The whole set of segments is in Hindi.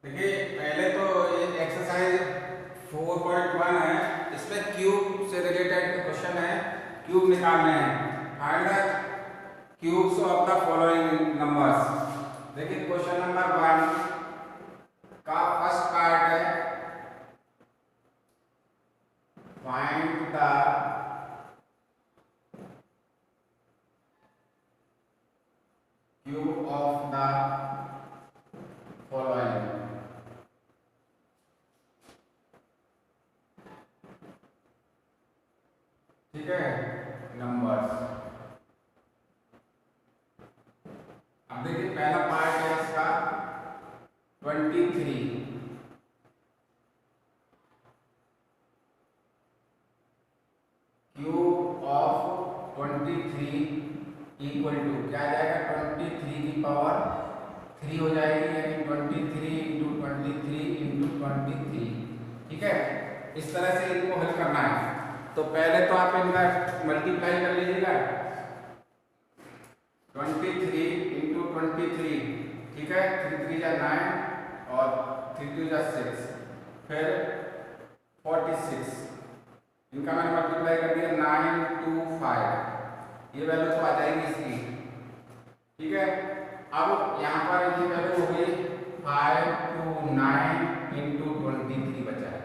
देखिए पहले तो ये एक्सरसाइज 4.1 है, इसमें क्यूब से रिलेटेड क्वेश्चन है, क्यूब निकालने हैं। Find the cubes of the following numbers. देखिए क्वेश्चन नंबर 1 का फर्स्ट पार्ट है find the cube of the following. ठीक है, नंबर्स। अब देखिए पहला पार्ट है इसका 23। क्यूब ऑफ 23 इक्वल टू क्या आ जाएगा, 23 की पावर 3 हो जाएगी, यानी 23 इंटू 23 इंटू 23। ठीक है, इस तरह से इनको हल करना है। तो पहले तो आप इनका मल्टीप्लाई कर लीजिएगा, 23 इंटू 23। ठीक है, 3 3 जा 9 और 3 2 जा 6, फिर 46। इनका मैंने मल्टीप्लाई कर दिया 9 2 5, ये वैल्यू तो आ जाएगी इसकी। ठीक है, अब यहाँ पर ये वैल्यू हो गई 5 2 9 इंटू 23 बचा है।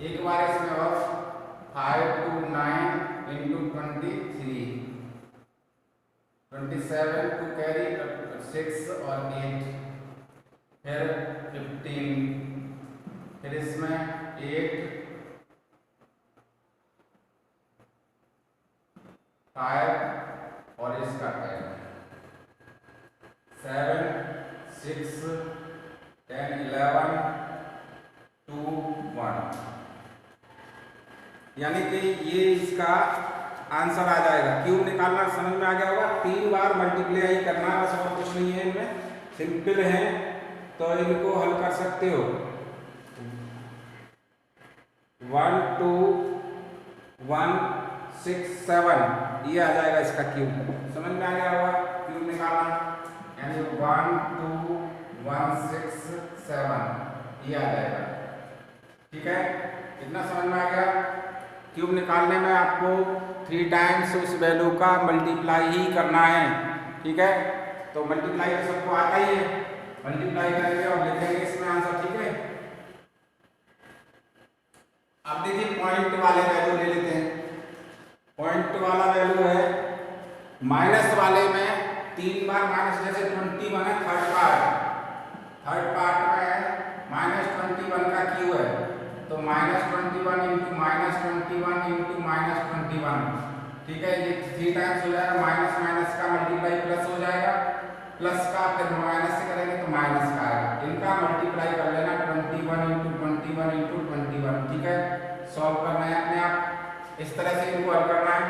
एक बार इसमें और 5 2 9 इंटू 23, 27 टू कैरी 6 और 8, फिर 15, फिर इसमें 8 5 और इसका 10, 7 6 10 11 2 1, यानी कि ये इसका आंसर आ जाएगा। क्यूब निकालना समझ में आ गया होगा, 3 बार मल्टीप्लाई करना है, बस और कुछ नहीं है इनमें, सिंपल है, तो इनको हल कर सकते हो। 1 2 1 6 7, ये आ जाएगा इसका क्यूब। समझ में आ गया होगा क्यूब निकालना, यानी 1 2 1 6 7 ये आ जाएगा। ठीक है, इतना समझ में आ गया। क्यूब निकालने में आपको 3 टाइम्स उस वैल्यू का मल्टीप्लाई ही करना है। ठीक है, तो मल्टीप्लाई तो सबको आता ही है, मल्टीप्लाई करेंगे और लिखेंगे इसमें आंसर। ठीक है, अब देखिए पॉइंट वाले वैल्यू ले लेते हैं। पॉइंट वाला वैल्यू है माइनस वाले में 3 बार माइनस, जैसे 21 है थर्ड पार्ट में -21 का क्यू है, तो -21 इंटू -21 इंटू -21। ठीक है, ये 3 टाइम्स हो जाएगा, माइनस माइनस का मल्टीप्लाई प्लस हो जाएगा, प्लस का फिर माइनस से करेंगे तो माइनस का आएगा। इनका मल्टीप्लाई कर लेना 21 इंटू 21 इंटू 21। ठीक है, सॉल्व करना है अपने आप, इस तरह से इनको हल करना है।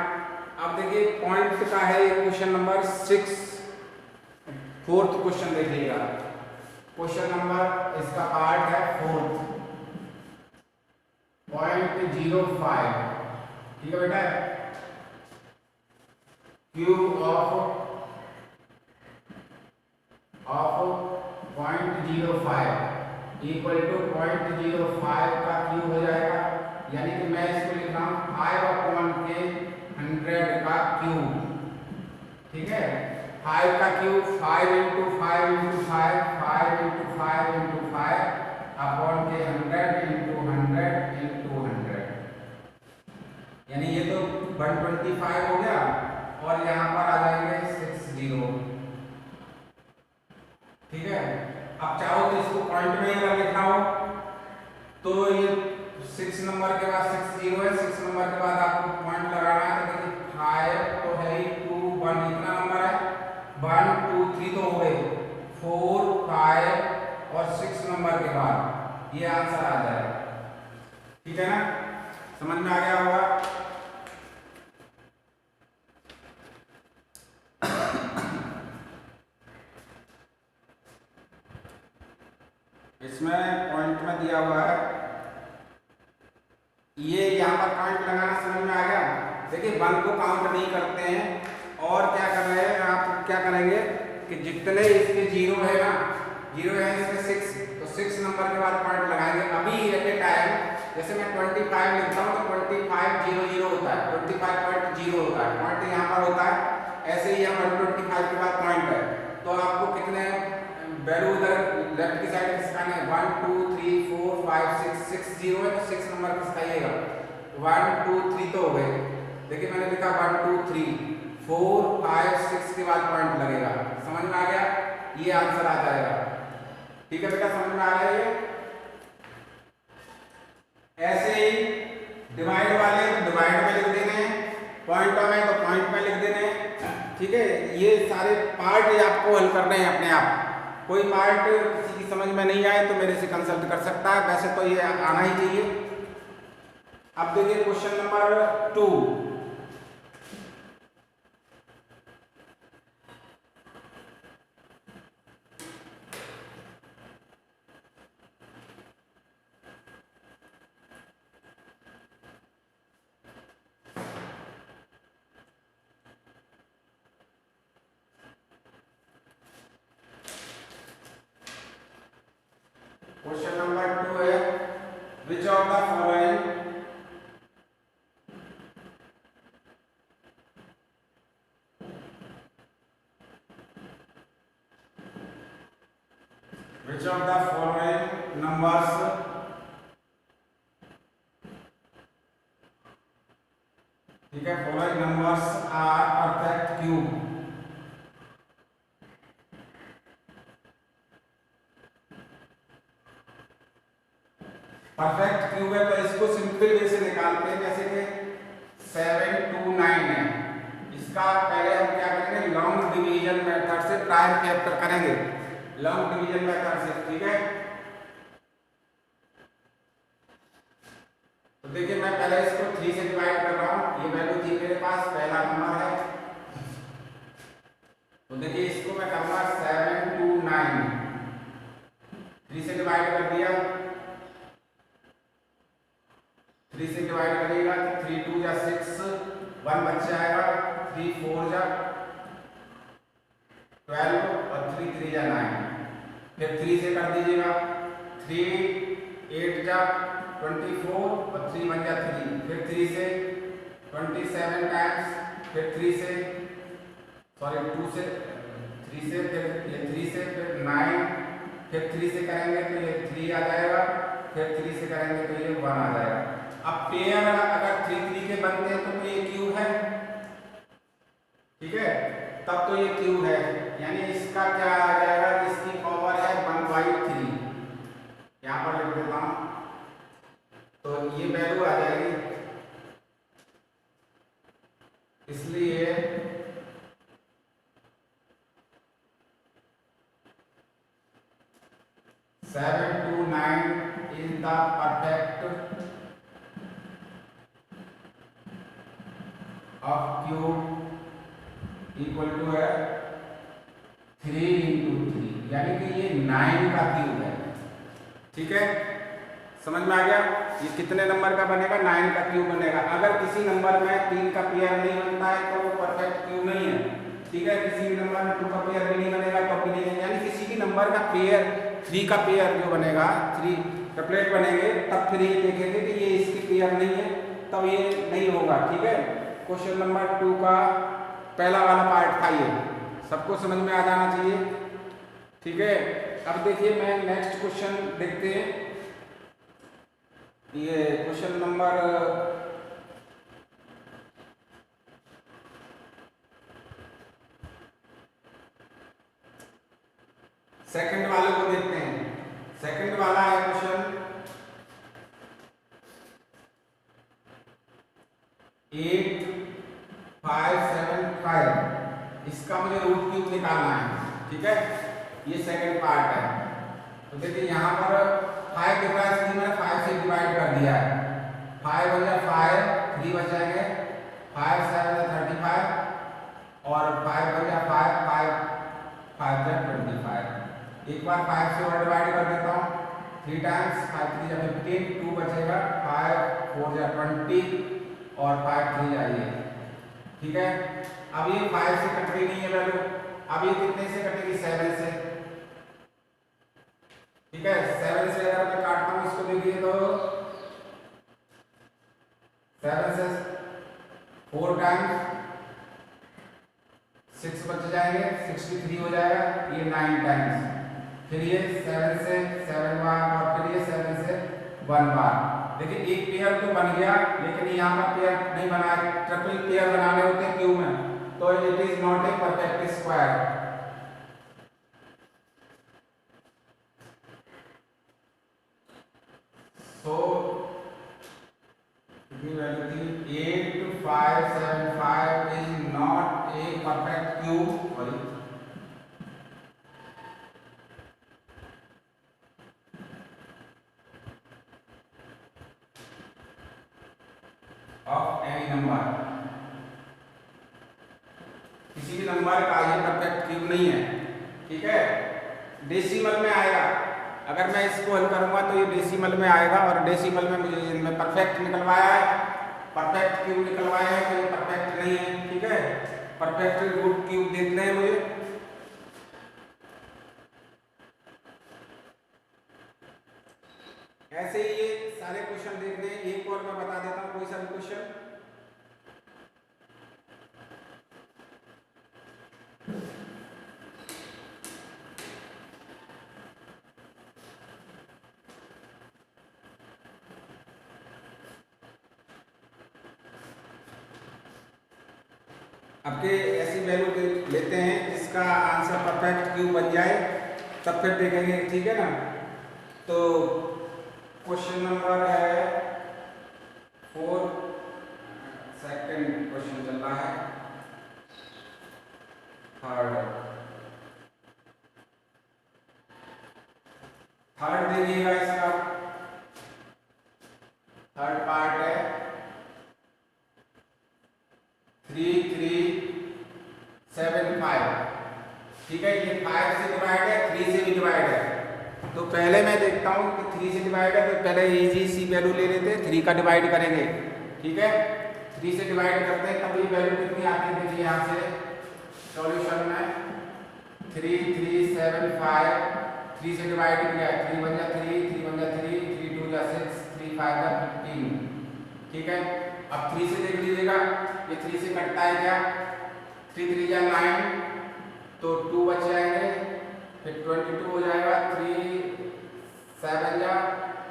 अब देखिए पॉइंट का है क्वेश्चन नंबर 6, 4th क्वेश्चन देखिएगा। क्वेश्चन नंबर इसका पार्ट है 4th, 0.05। ठीक है बेटा, क्यूब ऑफ 0.05 इक्वल टू 0.05 का क्यूब हो जाएगा, यानी कि मैं इसको लिख रहा हूँ 5/100 का क्यूब। ठीक है, 5 का cube 5 into 5 into 5 5 into 5 into 5 upon के 100 इंटू 100 इंटू 100, यानी ये तो 125 हो गया, और यहाँ पर आ जाएंगे 60। ठीक है, अब चाहो तो इसको पॉइंट में अगर लिखना हो तो ये 6 नंबर के बाद 60 है, 6 नंबर के बाद आपको पॉइंट लगाना है। तो देखिए 5 तो है ही, 2 1 इतना नंबर है, 1 2 3 तो हो गए, 4 5 और 6 नंबर के बाद ये आंसर आ जाएगा। ठीक है ना, समझ में आ गया होगा। इसमें पॉइंट में दिया हुआ है, ये यहाँ पर पॉइंट लगाना समझ में आ गया। देखिए 1 को काउंट नहीं करते हैं, और क्या कर रहे हैं आप, क्या करेंगे कि जितने इसके जीरो है ना जीरो है इसमें 6, तो 6 नंबर के बाद पॉइंट लगाएंगे। अभी एट ए टाइम जैसे मैं 25 लिखता हूँ तो 2500 होता है, 25.0 होता है, पॉइंट यहाँ पर होता है। ऐसे ही यहाँ 125 के बाद पॉइंट है, तो आपको कितने वैल्यू उधर लेफ्ट की साइड किसका है, 1 2 3 4 5 6, 6 0 है तो 6 नंबर किसका आइएगा, 1 2 3 तो हो गए। देखिए मैंने लिखा 1 2 3 4 5 6 के बाद पॉइंट लगेगा। समझ में आ गया, ये आंसर आ जाएगा। ठीक है बेटा, समझ में आ गया ये। ऐसे ही डिवाइड वाले तो डिवाइड में लिख देने हैं, पॉइंट में तो पॉइंट में लिख देने हैं। ठीक है, ये सारे पार्ट आपको हल करने हैं अपने आप। कोई पार्ट किसी की समझ में नहीं आए तो मेरे से कंसल्ट कर सकता है, वैसे तो ये आना ही चाहिए। अब देखिए क्वेश्चन नंबर 2। क्वेश्चन नंबर 2 है, which of the following numbers ठीक है, following numbers are perfect cube। Perfect cube है तो इसको सिंपल वे से निकालते हैं, जैसे कि 7 2 9 है। इसका पहले हम क्या करेंगे, लॉन्ग डिवीजन मेथड से प्राइम फैक्टर करेंगे, लॉन्ग डिवीजन मेथड से। ठीक है, तो देखिए मैं पहले इसको 3 से डिवाइड कर रहा हूँ। ये वैल्यू थी मेरे पास, पहला नंबर है, तो देखिए इसको मैं करूंगा 7 2 9, 3 से डिवाइड कर दिया, 3 से डिवाइड करिएगा तो 3 2 या 6, 1 बच जाएगा, 3 4 जा 12 और 3 3 या 9। फिर 3 से कर दीजिएगा, 3 8 जा 24 और 3 1 जा 3, फिर 3 से 27 टाइम्स, फिर 3 से 2 से 3 से, फिर ये 3 से, फिर 9, फिर 3 से करेंगे तो ये 3 आ जाएगा, फिर 3 से करेंगे तो ये 1 आ जाएगा। अब पेयर अगर 3 3 के बनते हैं तो ये क्यूब है। ठीक है, तब तो ये क्यूब है, यानी इसका क्या आ जाएगा, इसकी पावर है 1/3। यहाँ पर लिख देता हूँ, तो ये वैल्यू आ जाएगी, इसलिए 7 2 9 is the perfect of cube equal to है 3 × 3, यानी कि ये 9 का क्यूब है। ठीक है, समझ में आ गया, ये कितने नंबर का बनेगा, 9 का क्यूब बनेगा। अगर किसी नंबर में 3 का पेयर नहीं बनता है तो वो परफेक्ट क्यूब नहीं है। ठीक है, किसी भी नंबर में 2 का पेयर भी नहीं बनेगा तो भी नहीं है, यानी किसी भी नंबर का पेयर 3 का पेयर जो बनेगा, 3 ट्रिपलेट बनेंगे, तब फिर ये देखेंगे कि ये इसकी पेयर नहीं है, तब ये नहीं होगा। ठीक है, क्वेश्चन नंबर 2 का पहला वाला पार्ट था, ये सबको समझ में आ जाना चाहिए। ठीक है, अब देखिए मैं नेक्स्ट क्वेश्चन देखते हैं। ये क्वेश्चन नंबर सेकंड वाले को देखते हैं। सेकंड वाला है क्वेश्चन 8 5 7 5, इसका मुझे रूट क्यूब निकालना है। ठीक है, ये सेकंड पार्ट है। तो देखिए यहाँ पर 5 के पास मैंने 5 से डिवाइड कर दिया है, 5 हो जाए 5, 3 बच जाएंगे, 5 7 35 और 5 हो जाए 5 5 5 जा 25। एक बार 5 से और डिवाइड कर देता हूँ, 3 टाइम्स 5 3 जा 15, 2 बचेगा, 5 4 जा 20 और 5 3 जाइए। ठीक है, अब ये 5 से कट रही नहीं है वैल्यू, अब ये कितने से कटेगी, 7 से। ठीक है। 7 से अगर मैं काटता हूँ इसको, देखिए तो 7 से 4 टाइम्स 6 बच जाएंगे, 63 हो जाएगा। ये 9 टाइम्स, फिर ये 7 से 7 बार, और फिर ये 7 से 1 बार। देखिए एक पेयर तो बन गया, लेकिन यहाँ पर पेयर नहीं बना है। ट्रिपल पेयर बनाने होते हैं क्यूब में, तो it is not a perfect square. तो कितनी वैल्यू थी, 8575 is not a perfect cube. Sorry, of any number, किसी भी नंबर का ये परफेक्ट क्यूब नहीं है। ठीक है, डेसिमल में आएगा। अगर मैं इसको हल करूंगा तो ये डेसिमल में आएगा, और डेसिमल में मुझे इनमें परफेक्ट निकलवाया है, परफेक्ट क्यूब निकलवाया है, तो ये परफेक्ट नहीं है। ठीक है, परफेक्ट गुड क्यूब देखते हैं मुझे। ऐसे ही ये सारे क्वेश्चन देखने हैं। एक और मैं बता देता हूँ, कोई सा भी क्वेश्चन। अब के ऐसी वैल्यू लेते हैं जिसका आंसर परफेक्ट क्यूब बन जाए, तब फिर देखेंगे। ठीक है ना। तो क्वेश्चन नंबर है 4, सेकंड क्वेश्चन चल रहा है, थर्ड देखिएगा। इसका थर्ड पार्ट है 3375। ठीक है, ये 5 से डिवाइड है, 3 से भी डिवाइड है। तो पहले मैं देखता हूँ कि 3 से डिवाइड है, तो पहले इजी सी वैल्यू ले लेते हैं, 3 का डिवाइड करेंगे। ठीक है, 3 से डिवाइड करते हैं, तब ये वैल्यू कितनी आती है। देखिए यहाँ से सॉल्यूशन में 3375, 3 से डिवाइड किया, 3 वन जा 3, 3 वन जा 3, 3 टू जा 6, 3 5 जा 15। ठीक है, अब 3 से देख लीजिएगा, ये 3 से कटता है क्या, 3 3 जा 9, तो 2 बच जाएंगे, फिर 22 हो जाएगा, 3 7 जा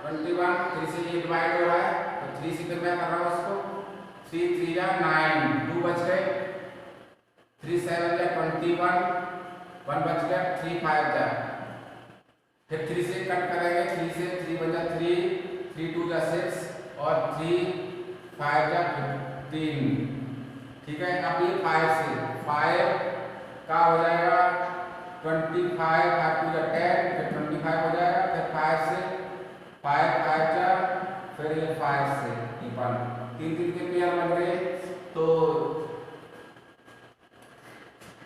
21, 3 से ये डिवाइड हो रहा है, तो 3 से फिर मैं कर रहा हूँ इसको, 3 3 जा 9, 2 बच गए, 3 7 जा 21, 1 बच गया, 3 5 जा, फिर 3 से कट करेंगे, 3 से 3 1 जा 3, 3 2 जा 6, और 3 5 जा 15। ठीक है, अब ये 5 से 5 का हो जाएगा 25, 5 2 जा 10, फिर 25 हो जाएगा, फिर 5 से 5 5 जा, फिर ये 5 से 1, 3 3 के पेयर बन गए। तो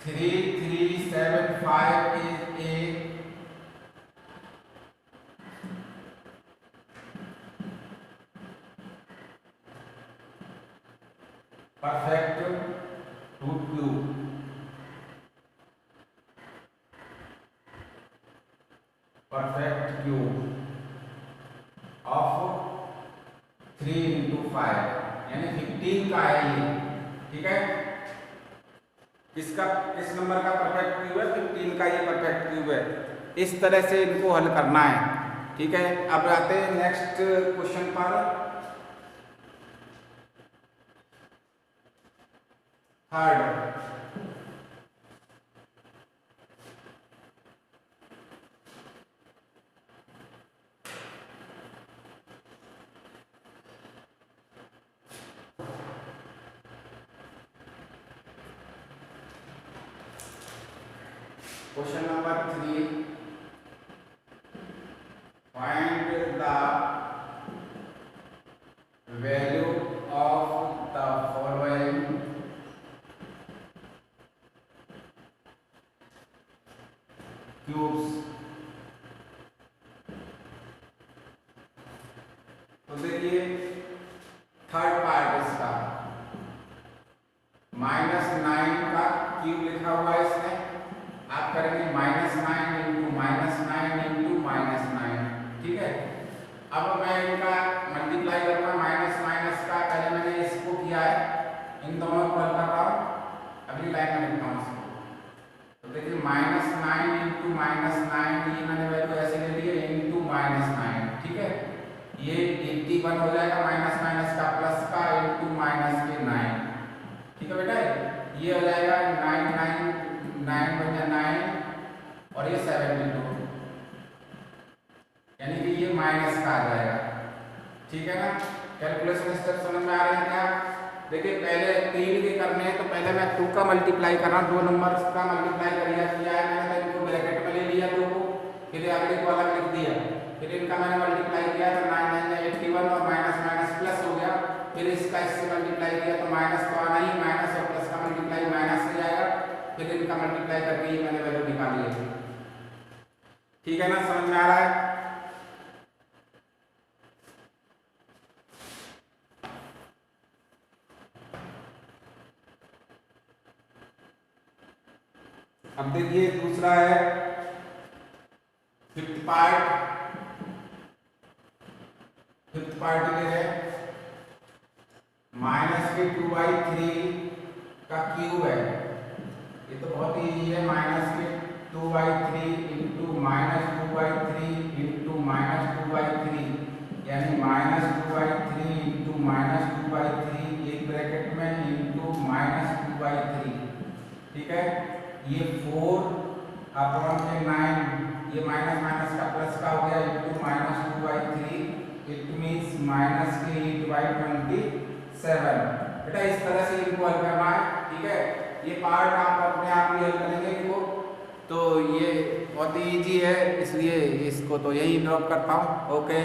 3375 is a perfect root cube। perfect cube of 3 into 5, यानी 15 का है ये। ठीक है, किसका, किस नंबर का परफेक्ट क्यूब है, 15 का ये परफेक्ट क्यूब है। इस तरह से इनको हल करना है। ठीक है, अब आते हैं नेक्स्ट क्वेश्चन पर। Third, question number 3, find the value of the following cubes. तो देखिए थर्ड पार्ट इसका -9 का क्यूब लिखा हुआ है इसमें। आप करेंगे -9 इंटू -9 इंटू -9, -9 इंटू -9, ये मैंने वैल्यू ऐसे ले ली है, इंटू -9, ठीक है। ये 81 हो जाएगा माइनस माइनस का प्लस का इंटू माइनस के 9, ठीक है बेटा। ये हो जाएगा 9 9 9 बन 9 और ये 72, यानी कि ये माइनस का आ जाएगा, ठीक है ना। कैलकुलेशन स्टेप समझ में आ रहे हैं क्या? देखिए पहले 3 के करने हैं तो पहले मैं 2 का मल्टीप्लाई कर रहा हूँ, 2 नंबर्स का मल्टीप्लाई किया है मैंने, तो इनको ब्रैकेट में ले लिया 2 को, फिर अगले को अलग लिख दिया, फिर इनका मैंने मल्टीप्लाई किया तो 9 9 81 और माइनस माइनस प्लस हो गया, फिर इसका इससे मल्टीप्लाई किया तो माइनस तो आना ही, माइनस और प्लस का मल्टीप्लाई माइनस से जाएगा, फिर इनका मल्टीप्लाई करके ये मैंने वैल्यू निकाली है, ठीक है ना, समझ में आ रहा है। अब देखिए दूसरा है फिफ्थ पार्ट ले रहे माइनस के 2/3 का क्यूब है, ये तो बहुत ही इजी है, माइनस के 2/3 इंटू माइनस 2/3 इंटू माइनस 2/3, यानी माइनस 2/3 इंटू माइनस 2/3 एक ब्रैकेट में इंटू माइनस 2/3, ठीक है। ये 4 अपॉन के 9, ये माइनस माइनस का प्लस का हो गया into minus 2/3, it means minus के 8/27। बेटा इस तरह से इनको हल करना है, ठीक है। ये पार्ट आप अपने आप ही हल करेंगे इनको, तो ये बहुत ही ईजी है, इसलिए इसको तो यही ड्रॉप करता हूँ। ओके।